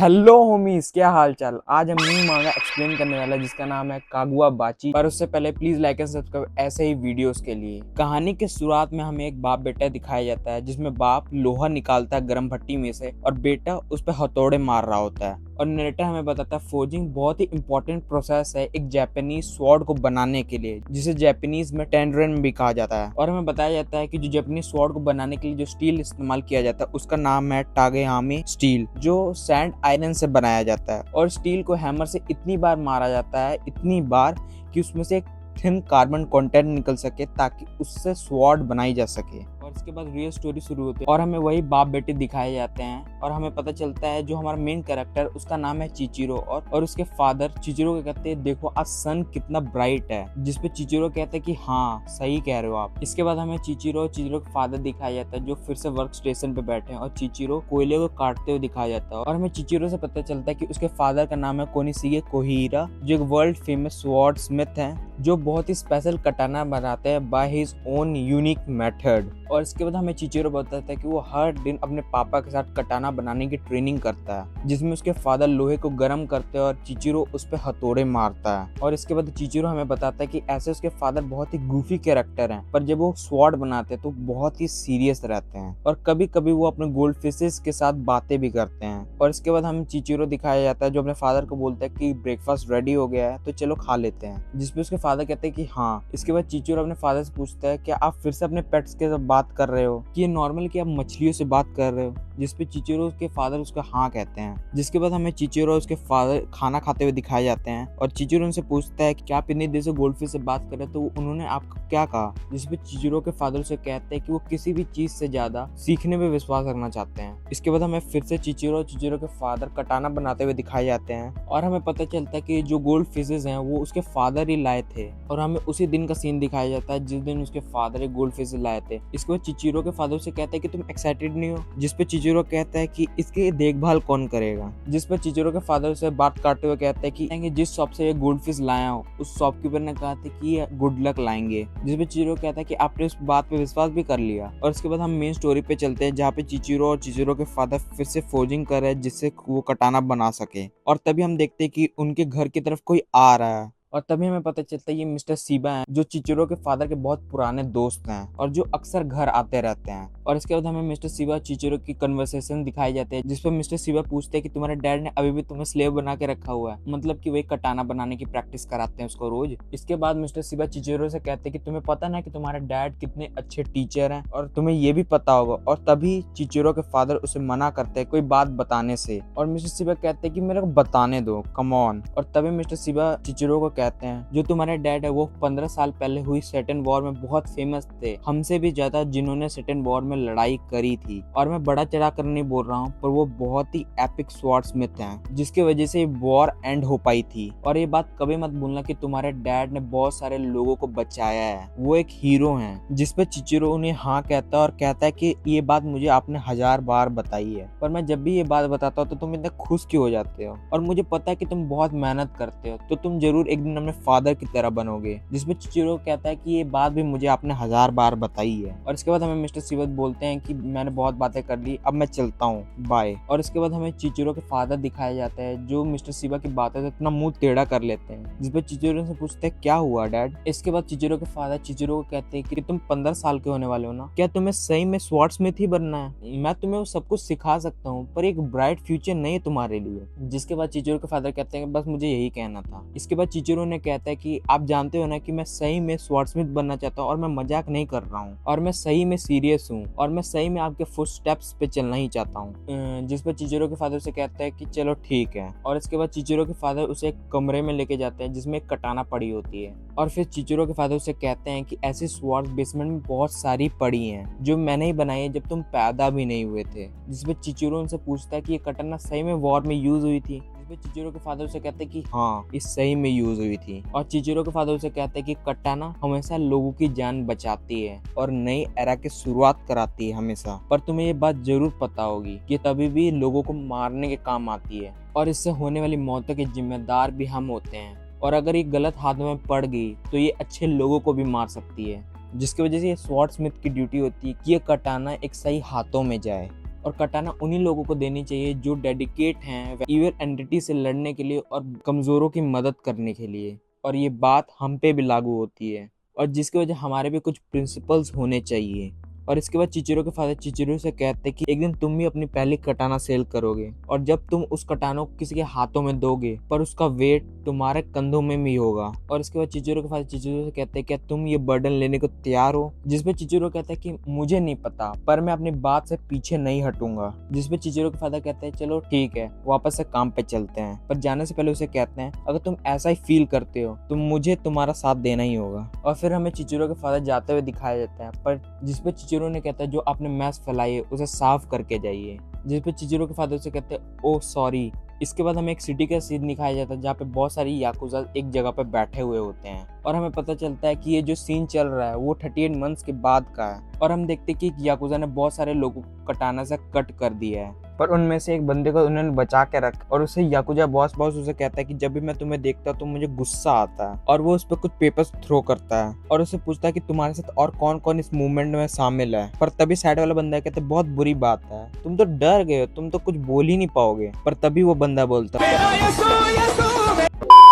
Hello homies, क्या हाल चाल। आज हम न्यू मांगा एक्सप्लेन करने वाला है जिसका नाम है कागुआ बाची। पर उससे पहले प्लीज लाइक एंड सब्सक्राइब ऐसे ही वीडियोस के लिए। कहानी के शुरुआत में हमें एक बाप बेटा दिखाया जाता है जिसमें बाप लोहा निकालता है गर्म भट्टी में से और बेटा उस पर हथौड़े मार रहा होता है। और नरेटर हमें बताता है फोर्जिंग बहुत ही इंपॉर्टेंट प्रोसेस है एक जापानीज स्वॉर्ड को बनाने के लिए, जिसे जापानीज में टेंडरन भी कहा जाता है। और हमें बताया जाता है कि जो जापानीज स्वॉर्ड को बनाने के लिए जो स्टील इस्तेमाल किया जाता है उसका नाम है टागेयामी स्टील, जो सैंड आयरन से बनाया जाता है। और स्टील को हैमर से इतनी बार मारा जाता है, इतनी बार कि उसमें से एक थिन कार्बन कंटेंट निकल सके ताकि उससे स्वॉर्ड बनाई जा सके। और इसके बाद रियल स्टोरी शुरू होती है और हमें वही बाप बेटे दिखाए जाते हैं। और हमें पता चलता है जो हमारा मेन कैरेक्टर उसका नाम है चिचिरो और उसके फादर चिचिरो को कहते हैं देखो आज सन कितना ब्राइट है, जिसपे चिचिरो कहते हैं कि हाँ सही कह रहे हो आप। इसके बाद हमें चिचिरो के फादर दिखाया जाता है जो फिर से वर्क स्टेशन पे बैठे हैं और चिचिरो कोयले को काटते हुए दिखाया जाता है। और हमें चिचिरो से पता चलता है कि उसके फादर का नाम है कोनिशिगे कोहिरा, जो एक वर्ल्ड फेमस स्वॉर्ड स्मिथ है जो बहुत ही स्पेशल कटाना बनाते हैं by his own unique method. और इसके बाद हमें चिचिरो बताता है कि वो हर दिन अपने पापा के साथ कटाना बनाने की ट्रेनिंग करता है, जिसमें उसके फादर लोहे को गर्म करते हैं और चिचिरो उस पर हथौड़े मारता है। और इसके बाद चिचिरो हमें बताता है कि ऐसे उसके फादर बहुत ही गूफी कैरेक्टर हैं, पर जब वो स्वॉर्ड बनाते हैं तो बहुत ही सीरियस रहते हैं और कभी कभी वो अपने गोल्ड फिशेस के साथ बातें भी करते हैं। और इसके बाद हमें चिचिरो दिखाया जाता है जो अपने फादर को बोलता है कि ब्रेकफास्ट रेडी हो गया है तो चलो खा लेते हैं, जिसपे उसके फादर कहते हैं कि हाँ। इसके बाद चिचिरो अपने फादर से पूछता है क्या आप फिर से अपने पेट्स के साथ बात कर रहे हो, कि ये नॉर्मल कि आप मछलियों से बात कर रहे हो, जिसपे चिचिरो उसके फादर उसका हाँ कहते हैं। जिसके बाद हमें चिचिरो उसके फादर खाना खाते हुए दिखाए जाते हैं और चिचिरो उनसे पूछता है कि क्या आप इतनी देर से गोल्डफिश से बात कर रहे हो, तो उन्होंने आपको क्या कहा, जिसपे चिचिरो के फादर उसे कहते हैं कि वो किसी भी चीज से ज्यादा सीखने पे विश्वास रखना चाहते हैं। इसके बाद हमें फिर से चिचिरो के फादर कटाना बनाते हुए दिखाए जाते हैं और हमें पता चलता है कि जो गोल्ड फिशेज हैं वो उसके फादर ही लाए थे। और हमें उसी दिन का सीन दिखाया जाता है जिस दिन उसके फादर एक गोल्ड फिश लाए थे। इसके बाद चिचिरो के फादर से कहता है कि तुम एक्साइटेड नहीं हो, जिसपे चिचिरो कहता है कि इसकी देखभाल कौन करेगा, जिसपे चिचिरो के फादर से बात काटते हुए कहता है कि जिस शॉप से ये गोल्ड फिश लाया हो उस शॉपकीपर ने कहा था कि ये गुड लक लाएंगे, जिसपे चिचिरो कहता है कि आपने उस बात पे विश्वास भी कर लिया। और इसके बाद हम मेन स्टोरी पे चलते हैं जहाँ पे चिचिरो के फादर फिर से फोर्जिंग कर रहे हैं जिससे वो कटाना बना सके। और तभी हम देखते हैं कि उनके घर की तरफ कोई आ रहा है और तभी हमें पता चलता है ये मिस्टर सीबा हैं जो चिचिरो के फादर के बहुत पुराने दोस्त हैं और जो अक्सर घर आते रहते हैं। और इसके बाद हमें मिस्टर सीबा चिचिरो की कन्वर्सेशन दिखाई जाते हैं जिसपे मिस्टर सीबा पूछते हैं कि तुम्हारे डैड ने अभी भी तुम्हें स्लेव बना के रखा हुआ है, मतलब कि वही कटाना बनाने की प्रैक्टिस कराते हैं उसको रोज। इसके बाद मिस्टर सीबा चिचिरो से कहते हैं कि तुम्हें पता ना कि तुम्हारे डैड कितने अच्छे टीचर हैं और तुम्हें ये भी पता होगा। और तभी चिचिरो के फादर उसे मना करते हैं कोई बात बताने से और मिस्टर सीबा कहते हैं कि मेरे को बताने दो, कम ऑन। और तभी मिस्टर सीबा चिचिरो को कहते हैं जो तुम्हारे डैड है वो 15 साल पहले हुई सेटन वॉर में बहुत फेमस थे, हमसे भी ज्यादा, जिन्होंने सेटन वॉर में लड़ाई करी थी। और मैं बड़ा चढ़ा कर नहीं बोल रहा हूँ, पर वो बहुत ही एपिक स्वॉर्ड्समिथ हैं जिसकी वजह से वॉर एंड हो पाई थी। और ये बात कभी मत भूलना कि तुम्हारे डैड ने बहुत सारे लोगों को बचाया है, वो एक हीरो हैं। जिसपे चिचिरो उन्हें हाँ कहता है और कहता है कि ये बात मुझे आपने 1000 बार बताई है, पर मैं जब भी ये बात बताता हूँ तो तुम इतने खुश क्यों हो जाते हो, और मुझे पता है कि तुम बहुत मेहनत करते हो तो तुम जरूर एक दिन अपने फादर की तरह बनोगे। जिसमें चिचिरो कहता है कि ये बात भी मुझे आपने 1000 बार बताई है। और इसके बाद हमें मिस्टर सीबा बोलते हैं कि मैंने बहुत बातें कर ली, अब मैं चलता हूँ, बाय। और इसके बाद हमें चिचिरो के फादर दिखाया जाता है जो मिस्टर सीबा की बातें इतना मुंह टेढ़ा कर लेते हैं, जिसपे चिचिरो से पूछते हैं क्या हुआ डैड। इसके बाद चिचिरो के फादर चिचिरो को कहते हैं कि तुम 15 साल के होने वाले हो ना, क्या तुम्हें सही में स्वॉर्ड्समिथ ही बनना है, मैं तुम्हें वो सब कुछ सिखा सकता हूँ पर एक ब्राइट फ्यूचर नहीं है तुम्हारे लिए। जिसके बाद चिचिरो के फादर कहते हैं बस मुझे यही कहना था। इसके बाद चिचिरो ने कहता है कि आप जानते हो ना कि मैं सही में स्वॉर्ड्समिथ बनना चाहता हूँ और मैं मजाक नहीं कर रहा हूँ और मैं सही में सीरियस हूँ और मैं सही में आपके फुटस्टेप्स पे चलना ही चाहता हूँ। जिस पर चिचिरो के फादर से कहता है कि चलो ठीक है। और इसके बाद चिचिरो के फादर उसे एक कमरे में लेके जाते हैं जिसमें एक कटाना पड़ी होती है और फिर चिचिरो के फादर उसे कहते हैं कि ऐसी स्वॉर्ड्स बेसमेंट में बहुत सारी पड़ी हैं जो मैंने ही बनाई है जब तुम पैदा भी नहीं हुए थे। जिसपे चिचिरो उनसे पूछता है कि ये कटाना सही में वॉर में यूज हुई थी। चिचिरो के फादर से कहते हैं कि हाँ इस सही में यूज हुई थी। और चिचिरो के फादर से कहते हैं कि कटाना हमेशा लोगों की जान बचाती है और नई एरा की शुरुआत कराती है हमेशा, पर तुम्हें ये बात जरूर पता होगी कि तभी भी लोगों को मारने के काम आती है और इससे होने वाली मौतों के जिम्मेदार भी हम होते हैं, और अगर ये गलत हाथों में पड़ गई तो ये अच्छे लोगों को भी मार सकती है, जिसकी वजह से ये स्वॉर्ड्समिथ की ड्यूटी होती है कि ये कटाना एक सही हाथों में जाए। और कटाना उन्हीं लोगों को देनी चाहिए जो डेडिकेट हैं इविल एंटिटी से लड़ने के लिए और कमज़ोरों की मदद करने के लिए। और ये बात हम पे भी लागू होती है, और जिसकी वजह हमारे भी कुछ प्रिंसिपल्स होने चाहिए। और इसके बाद चिचिरो के फादर चिचिरो से कहते हैं कि एक दिन तुम भी अपनी पहली कटाना सेल करोगे, और जब तुम उस कटाना को किसी के हाथों में दोगे पर उसका वेट तुम्हारे कंधों में भी होगा। और इसके बाद चिचिरो के फादर चिचिरो से कहते हैं क्या तुम ये बर्डन लेने को तैयार हो? जिसपे चिचिरो कहता है कि मुझे नहीं पता, पर मैं अपनी बात से पीछे नहीं हटूंगा। जिसपे चिचिरो के फादर कहते हैं चलो ठीक है, वापस से काम पे चलते हैं। पर जाने से पहले उसे कहते हैं अगर तुम ऐसा ही फील करते हो तो मुझे तुम्हारा साथ देना ही होगा। और फिर हमें चिचिरो के फादर जाते हुए दिखाया जाता है, पर जिसपे चिचिरो ने कहता है जो आपने मैस फैलाई है उसे साफ करके जाइए। जिसपे चिचिरो के फादर से कहते हैं ओ सॉरी। इसके बाद हमें एक सिटी का सीन दिखाया जाता है जहाँ पे बहुत सारी याकुजा एक जगह पे बैठे हुए होते हैं, और हमें पता चलता है कि ये जो सीन चल रहा है वो 38 मंथ्स के बाद का है। और हम देखते हैं कि याकुजा ने बहुत सारे लोगों को कटाना से कट कर दिया है, पर उनमें से एक बंदे को उन्होंने बचा के रखा। और उसे याकुजा बॉस उसे कहता है कि जब भी मैं तुम्हें देखता हूँ तो मुझे गुस्सा आता है, और वो उस पर कुछ पेपर्स थ्रो करता है और उसे पूछता है कि तुम्हारे साथ और कौन कौन इस मूवमेंट में शामिल है। पर तभी साइड वाला बंदा कहता है बहुत बुरी बात है, तुम तो डर गए हो, तुम तो कुछ बोल ही नहीं पाओगे। पर तभी वो बंदा बोलता है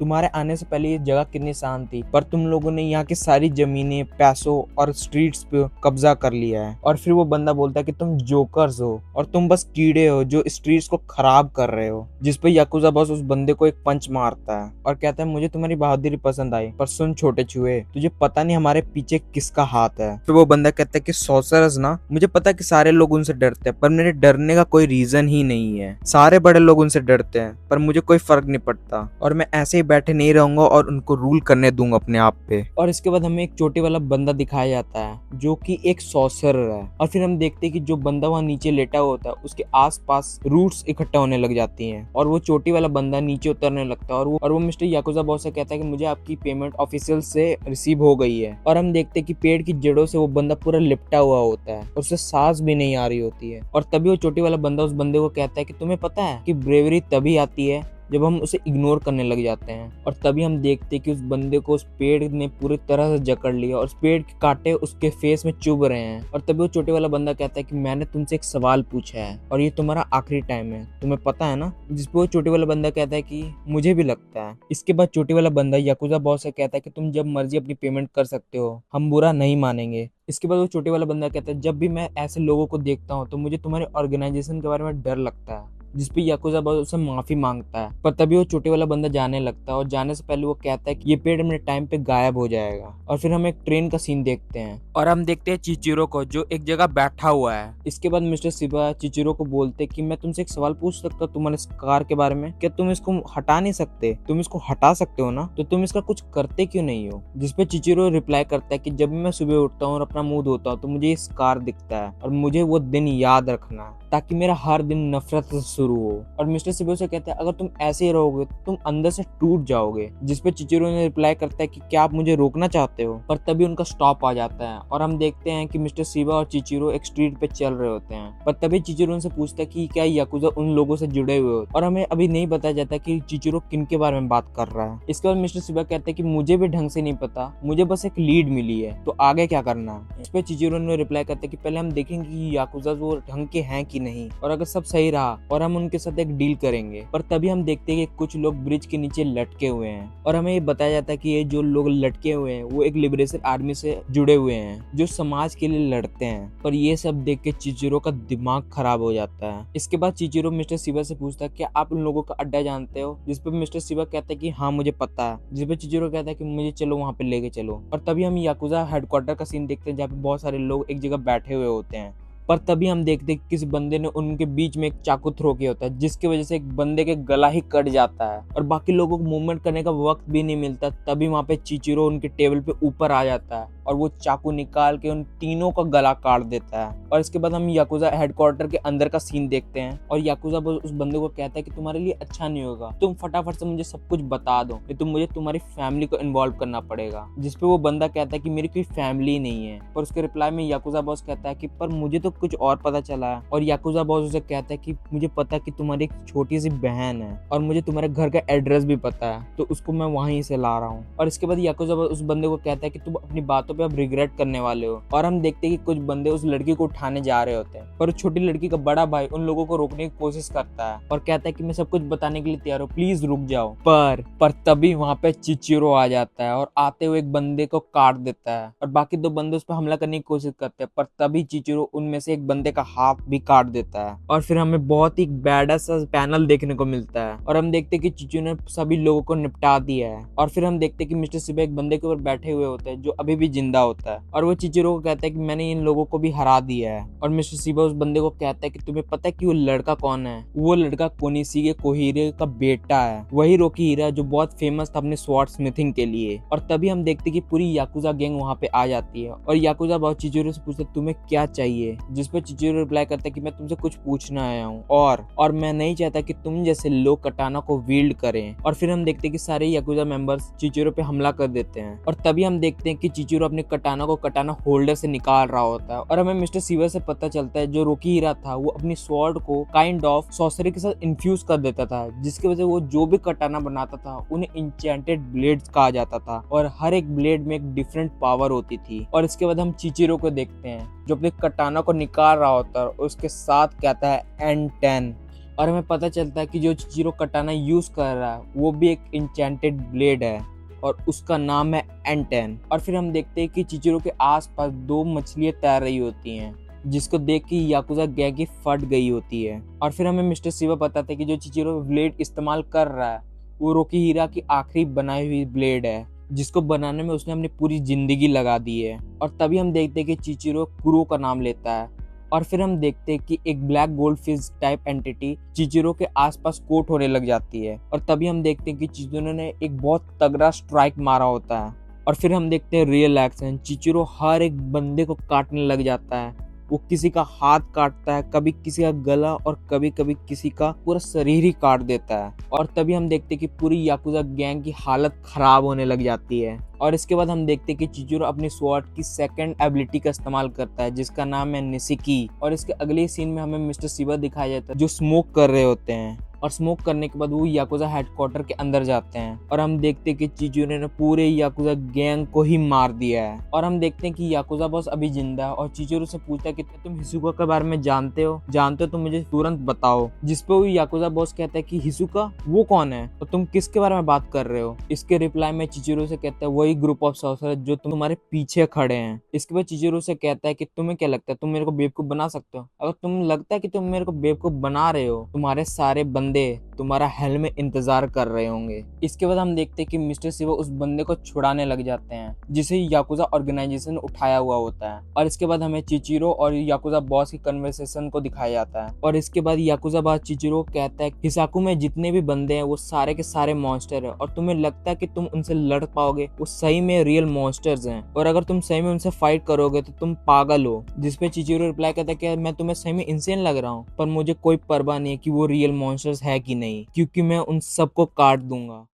तुम्हारे आने से पहले ये जगह कितनी शांत थी, पर तुम लोगों ने यहाँ की सारी जमीनें, पैसों और स्ट्रीट्स पे कब्जा कर लिया है। और फिर वो बंदा बोलता है कि तुम जोकर्स हो और तुम बस कीड़े हो जो स्ट्रीट्स को खराब कर रहे हो। जिसपे याकुजा बॉस उस बंदे को एक पंच मारता है और कहता है मुझे तुम्हारी बहादुरी पसंद आई, पर सुन छोटे चूहे, तुझे पता नहीं हमारे पीछे किसका हाथ है। फिर वो बंदा कहता है कि सॉर्सरर्स ना, मुझे पता है कि सारे लोग उनसे डरते हैं, पर मेरे डरने का कोई रीजन ही नहीं है। सारे बड़े लोग उनसे डरते हैं पर मुझे कोई फर्क नहीं पड़ता, और मैं ऐसे ही बैठे नहीं रहूंगा और उनको रूल करने दूंगा अपने आप पे। और इसके बाद हमें एक चोटी वाला बंदा दिखाया जाता है जो कि एक सॉर्सरर है। और फिर हम देखते हैं कि जो बंदा वहाँ नीचे लेटा हुआ होता है उसके आसपास रूट्स इकट्ठा होने लग जाती हैं, और वो चोटी वाला बंदा नीचे उतरने लगता है। और वो मिस्टर याकुजा बॉस से कहता है कि मुझे आपकी पेमेंट ऑफिशियल से रिसीव हो गई है। और हम देखते हैं कि पेड़ की जड़ों से वो बंदा पूरा लिपटा हुआ होता है और उसे सांस भी नहीं आ रही होती है। और तभी वो चोटी वाला बंदा उस बंदे को कहता है कि तुम्हें पता है कि ब्रेवरी तभी आती है जब हम उसे इग्नोर करने लग जाते हैं। और तभी हम देखते हैं कि उस बंदे को उस पेड़ ने पूरी तरह से जकड़ लिया और उस पेड़ के कांटे उसके फेस में चुभ रहे हैं। और तभी वो छोटे वाला बंदा कहता है कि मैंने तुमसे एक सवाल पूछा है और ये तुम्हारा आखिरी टाइम है, तुम्हें पता है ना। जिसपे वो छोटे वाला बंदा कहता है कि मुझे भी लगता है। इसके बाद छोटे वाला बंदा याकुजा बॉस से कहता है कि तुम जब मर्जी अपनी पेमेंट कर सकते हो, हम बुरा नहीं मानेंगे। इसके बाद वो छोटे वाला बंदा कहता है जब भी मैं ऐसे लोगों को देखता हूँ तो मुझे तुम्हारे ऑर्गेनाइजेशन के बारे में डर लगता है। जिसपे याकुजा बॉस उससे माफी मांगता है, पर तभी वो छोटे वाला बंदा जाने लगता है और जाने से पहले वो कहता है कि ये पेड़ अपने टाइम पे गायब हो जाएगा। और फिर हम एक ट्रेन का सीन देखते हैं और हम देखते हैं चिचिरो को जो एक जगह बैठा हुआ है। इसके बाद मिस्टर शिबा चिचिरो को बोलते कि मैं तुमसे एक सवाल पूछ सकता हूँ तुम्हारे कार के बारे में, क्या तुम इसको हटा नहीं सकते? तुम इसको हटा सकते हो ना, तो तुम इसका कुछ करते क्यों नहीं हो? जिसपे चिचिरो रिप्लाई करता है कि जब मैं सुबह उठता हूँ और अपना मुंह धोता हूँ तो मुझे इस कार दिखता है और मुझे वो दिन याद रखना है ताकि मेरा हर दिन नफरत से शुरू हो। और मिस्टर शिबो से कहता है अगर तुम ऐसे ही रहोगे तो तुम अंदर से टूट जाओगे। जिसपे चिचिरो ने रिप्लाई करता है कि क्या आप मुझे रोकना चाहते हो? पर तभी उनका स्टॉप आ जाता है और हम देखते हैं कि मिस्टर शिबा और चिचिरो एक स्ट्रीट पे चल रहे होते हैं। पर तभी चिचिरो उनसे पूछता है कि क्या याकुजा उन लोगों से जुड़े हुए हो, और हमें अभी नहीं बताया जाता कि चिचिरो किन के बारे में बात कर रहा है। इसके बाद मिस्टर शिबा कहते हैं कि मुझे भी ढंग से नहीं पता, मुझे बस एक लीड मिली है, तो आगे क्या करना है? इस पे चिचिरो ने रिप्लाई करता है कि पहले हम देखेंगे कि याकुजा वो ढंग के हैं कि नहीं, और अगर सब सही रहा और हम उनके साथ एक डील करेंगे। पर तभी हम देखते हैं कि कुछ लोग ब्रिज के नीचे लटके हुए हैं और हमें ये बताया जाता है कि ये जो लोग लटके हुए हैं वो एक लिबरेशन आर्मी से जुड़े हुए हैं जो समाज के लिए लड़ते हैं। पर ये सब देख के चिचिरो का दिमाग खराब हो जाता है। इसके बाद चिचिरो मिस्टर शिबा से पूछता है क्या आप उन लोगों का अड्डा जानते हो? जिसपे मिस्टर शिबा कहता है कि हाँ मुझे पता है। जिसपे चिचिरो कहता है कि मुझे चलो वहाँ पे लेके चलो। और तभी हम याकुजा हेडक्वार्टर का सीन देखते हैं जहाँ पे बहुत सारे लोग एक जगह बैठे हुए होते हैं। पर तभी हम देखते हैं कि किसी बंदे ने उनके बीच में एक चाकू थ्रो किया होता है जिसकी वजह से एक बंदे के गला ही कट जाता है और बाकी लोगों को मूवमेंट करने का वक्त भी नहीं मिलता। तभी वहाँ पे चिचिरो उनके टेबल पे ऊपर आ जाता है और वो चाकू निकाल के उन तीनों का गला काट देता है। और इसके बाद हम याकुजा हेडक्वार्टर के अंदर का सीन देखते हैं और याकुजा उस बंदे को कहता है कि तुम्हारे लिए अच्छा नहीं होगा, तुम फटाफट से मुझे सब कुछ बता दो, नहीं तो मुझे तुम्हारी फैमिली को इन्वॉल्व करना पड़ेगा। जिसपे वो बंदा कहता है कि मेरी कोई फैमिली नहीं है। पर उसके रिप्लाई में याकुजा बॉस कहता है कि पर मुझे तो कुछ और पता चला है। और याकुजा बॉस उसे कहता है कि मुझे पता है कि तुम्हारी एक छोटी सी बहन है और मुझे तुम्हारे घर का एड्रेस भी पता है, तो उसको मैं वहीं से ला रहा हूँ। और इसके बाद याकुजा बॉस उस बंदे को कहता है कि तुम अपनी बातों पे पे अब रिग्रेट करने वाले हो। और हम देखते हैं कि कुछ बंदे उस लड़की को उठाने जा रहे होते हैं, पर उस छोटी लड़की का बड़ा भाई उन लोगों को रोकने की कोशिश करता है और कहता है कि मैं सब कुछ बताने के लिए तैयार हूँ, प्लीज रुक जाओ। पर तभी वहां पे चिचिरो आ जाता है और आते हुए एक बंदे को काट देता है और बाकी दो बंदे उस पर हमला करने की कोशिश करते हैं, पर तभी चिचिरो उनमें से एक बंदे का हाथ भी काट देता है। और फिर हमें बहुत ही बैडस सा पैनल देखने को मिलता है और हम देखते हैं कि चिचिरो ने सभी लोगों को निपटा दिया है। और फिर हम देखते हैं कि मिस्टर सिबा एक बंदे के ऊपर बैठे हुए होते हैं जो अभी भी जिंदा होता है और वो चिचिरो को कहता है कि मैंने इन लोगों को भी हरा दिया है। और मिस्टर सिबा उस बंदे को कहता है कि तुम्हें पता है कि वो लड़का कौन है? वो लड़का कोनिशिगे कोहिरे का बेटा है, वही रोकी हीरा जो बहुत फेमस था अपने स्वॉर्ड स्मिथिंग के लिए। और तभी हम देखते कि पूरी याकुजा गैंग वहां पे आ जाती है और याकुजा बहुत चिचिरो से पूछते तुम्हें क्या चाहिए, जिस पर चिचिरो रिप्लाई करता है कि मैं तुमसे कुछ पूछना आया हूँ और मैं नहीं चाहता कि तुम जैसे लोग कटाना को वील्ड करें। और फिर हम देखते कि सारे याकुजा मेंबर्स चिचिरो पे हमला कर देते हैं और तभी हम देखते हैं कि चिचिरो अपने कटाना को कटाना होल्डर से निकाल रहा होता है और हमें मिस्टर सिवा से पता चलता है जो रोकी हीरा था वो अपनी स्वॉर्ड को काइंड ऑफ सॉर्सरी के साथ इन्फ्यूज कर देता था, जिसकी वजह से वो जो भी कटाना बनाता था उन्हें इंचेंटेड ब्लेड्स कहा जाता था और हर एक ब्लेड में एक डिफरेंट पावर होती थी। और इसके बाद हम चिचिरो को देखते हैं जो अपने कटाना को निकाल रहा होता है और उसके साथ कहता है N10 और हमें पता चलता है कि जो चिचिरो कटाना यूज कर रहा है वो भी एक इंचेंटेड ब्लेड है और उसका नाम है N10। और फिर हम देखते हैं कि चिचिरो के आसपास दो मछलियां तैर रही होती हैं जिसको देख के याकुजा गैंग की फट गई होती है। और फिर हमें मिस्टर सिवा बताते हैं कि जो चिचिरो ब्लेड इस्तेमाल कर रहा है वो रोकी हीरा की आखिरी बनाई हुई ब्लेड है जिसको बनाने में उसने अपनी पूरी जिंदगी लगा दी है। और तभी हम देखते हैं कि चिचिरो कुरो का नाम लेता है और फिर हम देखते हैं कि एक black gold fish type entity चिचिरो के आसपास कोट होने लग जाती है और तभी हम देखते हैं कि चिचिरो ने एक बहुत तगड़ा स्ट्राइक मारा होता है। और फिर हम देखते हैं रियल एक्शन, चिचिरो हर एक बंदे को काटने लग जाता है। वो किसी का हाथ काटता है, कभी किसी का गला और कभी कभी किसी का पूरा शरीर ही काट देता है। और तभी हम देखते हैं कि पूरी याकुजा गैंग की हालत खराब होने लग जाती है। और इसके बाद हम देखते हैं कि चिचिरो अपनी स्वॉर्ड की सेकंड एबिलिटी का इस्तेमाल करता है जिसका नाम है निशिकी। और इसके अगले सीन में हमें मिस्टर सिबा दिखाया जाता है जो स्मोक कर रहे होते हैं और स्मोक करने के बाद वो याकुजा हेडक्वार्टर के अंदर जाते हैं और हम देखते हैं कि चिचिरो ने पूरे याकुजा गैंग को ही मार दिया है। और हम देखते हैं कि याकुजा बॉस अभी जिंदा है और चिचिरो से पूछता है कि तुम हिसुका के बारे में जानते हो तो मुझे तुरंत बताओ। जिस पे वो याकुजा बॉस कहता है कि हिसुका वो कौन है और तुम किसके बारे में बात कर रहे हो। इसके रिप्लाई में चिचिरो से कहता है वही ग्रुप ऑफ सॉर्सरर जो तुम्हारे पीछे खड़े हैं। इसके बाद चिचिरो से कहता है कि तुम्हें क्या लगता है तुम मेरे को बेवकूफ बना सकते हो? अगर तुम लगता है कि तुम मेरे को बेवकूफ बना रहे हो तुम्हारे सारे बंदे तुम्हारा हेल में इंतजार कर रहे होंगे। इसके बाद हम देखते हैं कि मिस्टर सिवा उस बंदे को छुड़ाने लग जाते हैं जिसे याकुजा ऑर्गेनाइजेशन ने उठाया हुआ होता है। और इसके बाद हमें चिचिरो और याकुजा बॉस की कन्वर्सेशन को दिखाया जाता है और इसके बाद याकुजा बॉस चिचिरो कहता है हिसाकू में जितने भी बंदे हैं वो सारे के सारे मॉन्स्टर है और तुम्हें लगता है कि तुम उनसे लड़ पाओगे, वो सही में रियल मॉन्स्टर्स हैं और अगर तुम सही में उनसे फाइट करोगे तो तुम पागल हो। जिसपे चिचिरो रिप्लाई करता है कि मैं तुम्हें सही में इंसेन लग रहा हूँ, पर मुझे कोई परवाह नहीं है कि वो रियल मॉन्स्टर्स है कि नहीं, क्योंकि मैं उन सबको काट दूंगा।